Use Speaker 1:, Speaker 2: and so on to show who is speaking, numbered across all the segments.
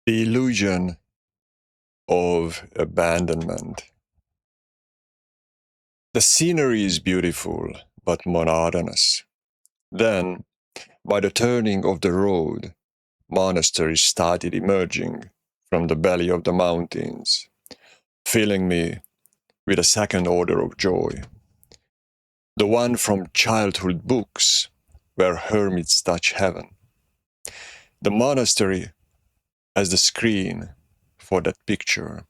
Speaker 1: The illusion of abandonment. The scenery is beautiful, but monotonous. Then, by the turning of the road, monasteries started emerging from the belly of the mountains, filling me with a second order of joy. The one from childhood books, where hermits touch heaven. The monastery as the screen for that picture.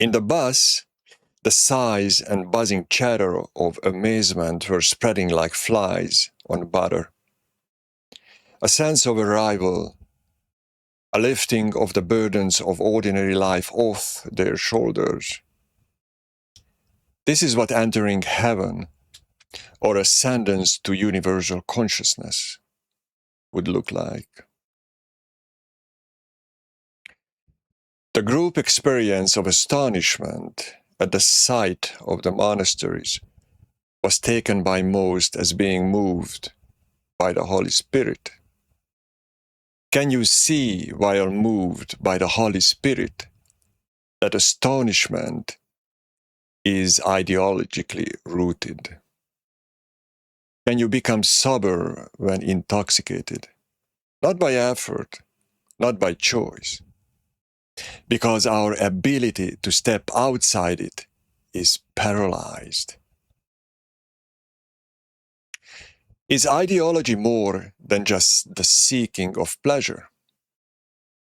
Speaker 1: In the bus, the sighs and buzzing chatter of amazement were spreading like flies on butter. A sense of arrival, a lifting of the burdens of ordinary life off their shoulders. This is what entering heaven or ascendance to universal consciousness would look like. The group experience of astonishment at the sight of the monasteries was taken by most as being moved by the Holy Spirit. Can you see, while moved by the Holy Spirit, that astonishment is ideologically rooted? Can you become sober when intoxicated? Not by effort, not by choice, because our ability to step outside it is paralyzed. Is ideology more than just the seeking of pleasure?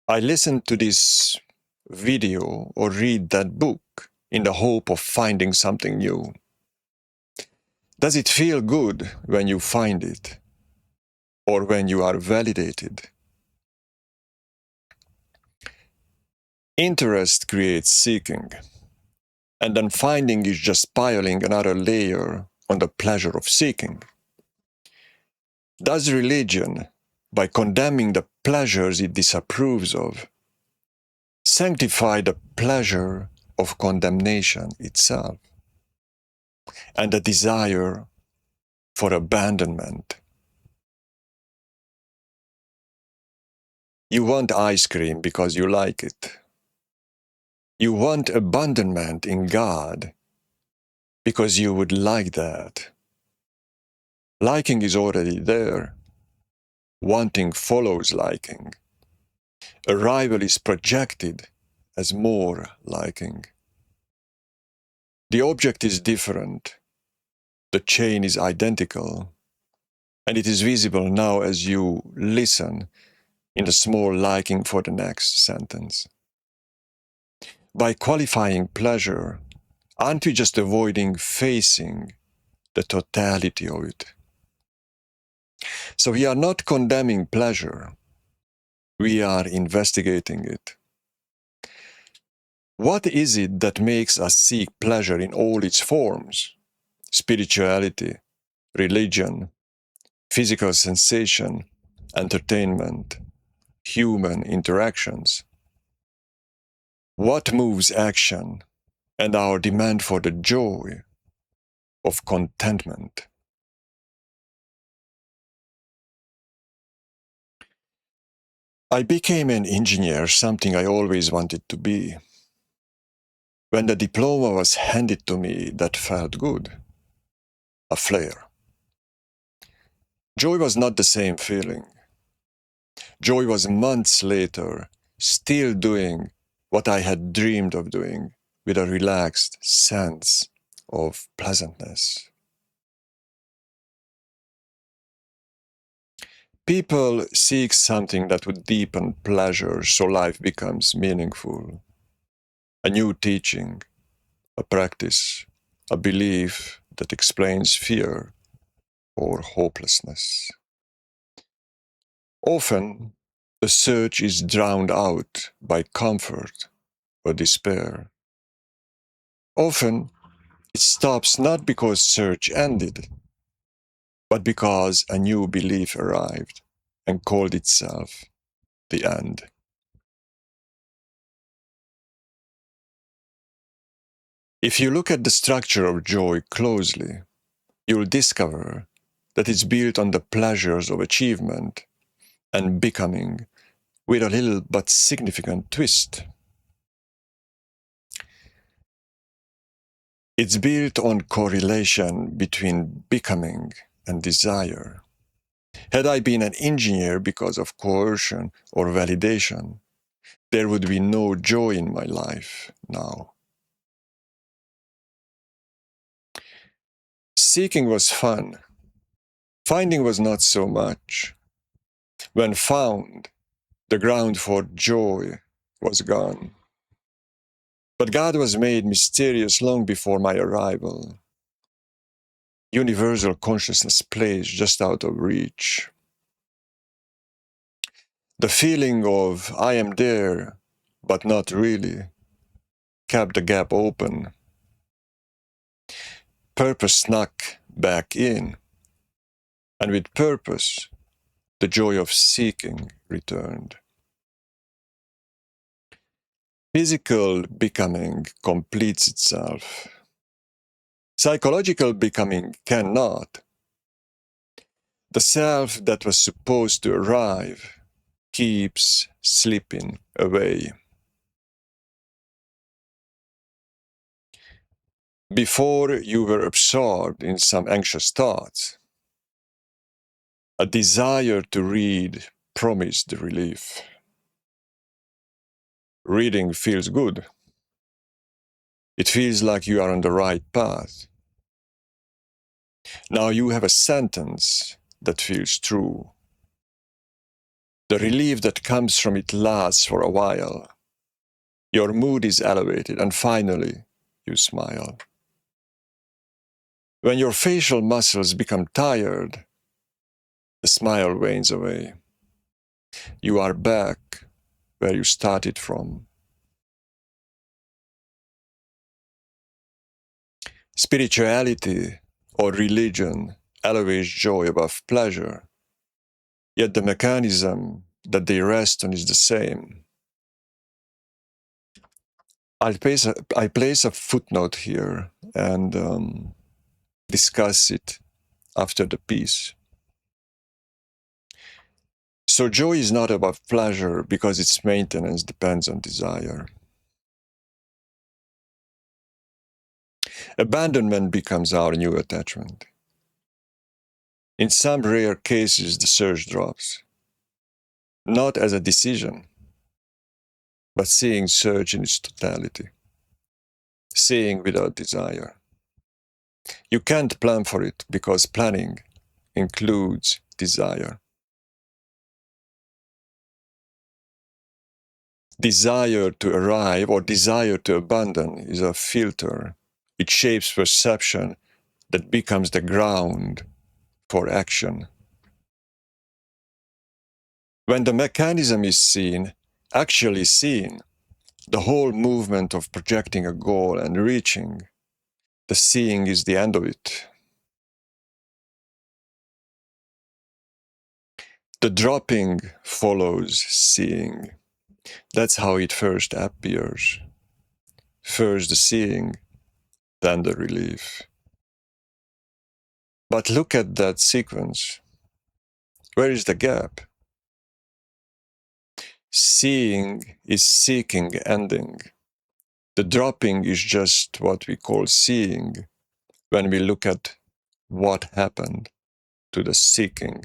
Speaker 1: I listen to this video or read that book in the hope of finding something new. Does it feel good when you find it, or when you are validated? Interest creates seeking, and then finding is just piling another layer on the pleasure of seeking. Does religion, by condemning the pleasures it disapproves of, sanctify the pleasure of condemnation itself and the desire for abandonment? You want ice cream because you like it. You want abandonment in God because you would like that. Liking is already there. Wanting follows liking. Arrival is projected as more liking. The object is different. The chain is identical. And it is visible now as you listen in the small liking for the next sentence. By qualifying pleasure, aren't we just avoiding facing the totality of it? So we are not condemning pleasure. We are investigating it. What is it that makes us seek pleasure in all its forms? Spirituality, religion, physical sensation, entertainment, human interactions. What moves action and our demand for the joy of contentment? I became an engineer, something I always wanted to be. When the diploma was handed to me, that felt good. A flare. Joy was not the same feeling. Joy was months later, still doing what I had dreamed of doing with a relaxed sense of pleasantness. People seek something that would deepen pleasure so life becomes meaningful. A new teaching, a practice, a belief that explains fear or hopelessness. Often, the search is drowned out by comfort or despair. Often, it stops not because search ended, but because a new belief arrived and called itself the end. If you look at the structure of joy closely, you'll discover that it's built on the pleasures of achievement and becoming with a little but significant twist. It's built on correlation between becoming and desire. Had I been an engineer because of coercion or validation, there would be no joy in my life now. Seeking was fun. Finding was not so much. When found, the ground for joy was gone. But God was made mysterious long before my arrival. Universal consciousness placed just out of reach. The feeling of I am there, but not really, kept the gap open. Purpose snuck back in, and with purpose, the joy of seeking returned. Physical becoming completes itself. Psychological becoming cannot. The self that was supposed to arrive keeps slipping away. Before you were absorbed in some anxious thoughts, a desire to read promised relief. Reading feels good. It feels like you are on the right path. Now you have a sentence that feels true. The relief that comes from it lasts for a while. Your mood is elevated, and finally, you smile. When your facial muscles become tired, the smile wanes away. You are back where you started from. Spirituality or religion elevates joy above pleasure, yet the mechanism that they rest on is the same. I place a footnote here and discuss it after the piece. So joy is not about pleasure because its maintenance depends on desire. Abandonment becomes our new attachment. In some rare cases, the surge drops, not as a decision, but seeing surge in its totality, seeing without desire. You can't plan for it because planning includes desire. Desire to arrive or desire to abandon is a filter. It shapes perception that becomes the ground for action. When the mechanism is seen, actually seen, the whole movement of projecting a goal and reaching, the seeing is the end of it. The dropping follows seeing. That's how it first appears. First the seeing, then the relief. But look at that sequence. Where is the gap? Seeing is seeking ending. The dropping is just what we call seeing when we look at what happened to the seeking.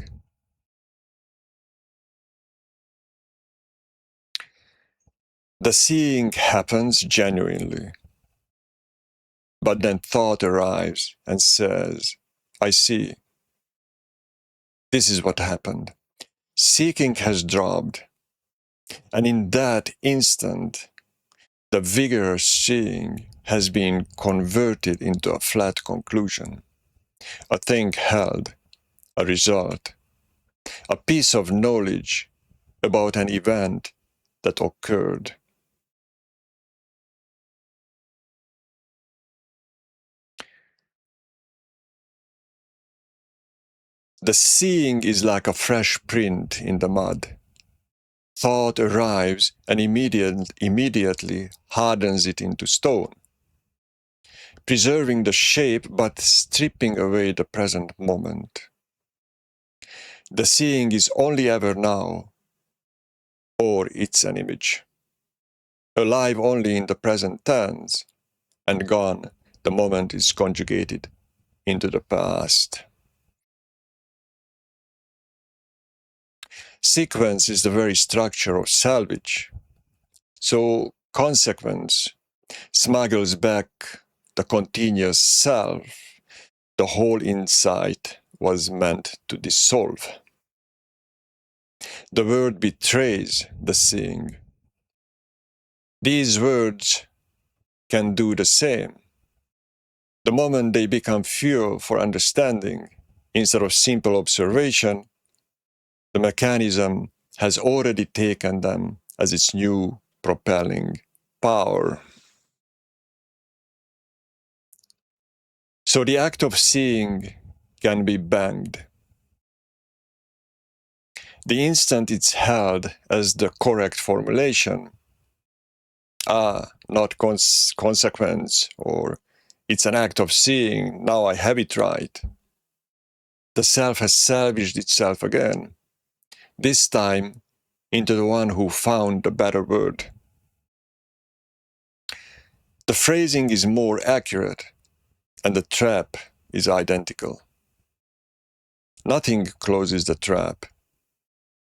Speaker 1: The seeing happens genuinely, but then thought arrives and says, I see. This is what happened. Seeking has dropped, and in that instant, the vigorous seeing has been converted into a flat conclusion, a thing held, a result, a piece of knowledge about an event that occurred. The seeing is like a fresh print in the mud. Thought arrives and immediately hardens it into stone, preserving the shape but stripping away the present moment. The seeing is only ever now, or it's an image, alive only in the present tense, and gone the moment it's conjugated into the past. Sequence is the very structure of salvage. So consequence smuggles back the continuous self the whole insight was meant to dissolve. The word betrays the seeing. These words can do the same. The moment they become fuel for understanding, instead of simple observation, the mechanism has already taken them as its new propelling power. So the act of seeing can be banged. The instant it's held as the correct formulation, not consequence, or it's an act of seeing, now I have it right, the self has salvaged itself again, this time into the one who found the better word. The phrasing is more accurate, and the trap is identical. Nothing closes the trap,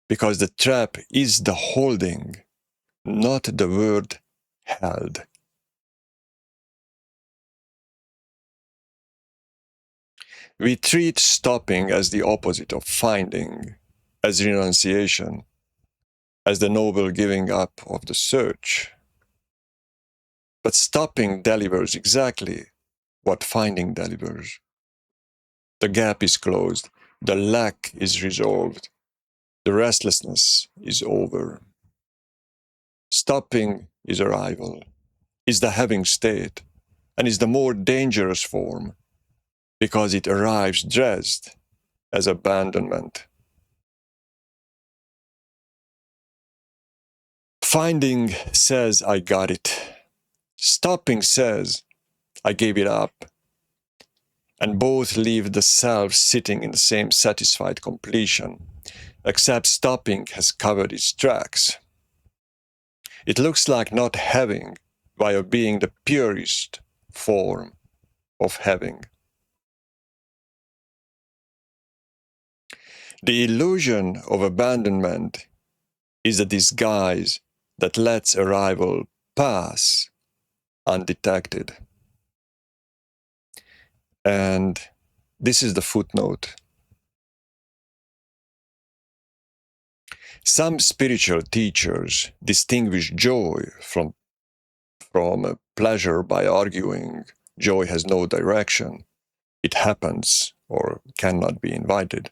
Speaker 1: because the trap is the holding, not the word held. We treat stopping as the opposite of finding, as renunciation, as the noble giving up of the search. But stopping delivers exactly what finding delivers. The gap is closed, the lack is resolved, the restlessness is over. Stopping is arrival, is the having state, and is the more dangerous form, because it arrives dressed as abandonment. Finding says, I got it. Stopping says, I gave it up. And both leave the self sitting in the same satisfied completion, except stopping has covered its tracks. It looks like not having, while being the purest form of having. The illusion of abandonment is a disguise that lets arrival pass undetected. And this is the footnote. Some spiritual teachers distinguish joy from pleasure by arguing joy has no direction, it happens or cannot be invited.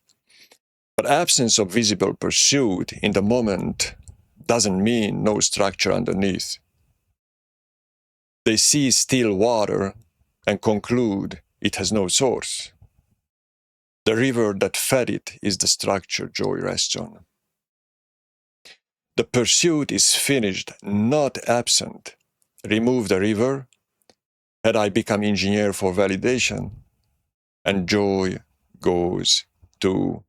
Speaker 1: But absence of visible pursuit in the moment doesn't mean no structure underneath. They see still water and conclude it has no source. The river that fed it is the structure joy rests on. The pursuit is finished, not absent. Remove the river, had I become engineer for validation, and joy goes to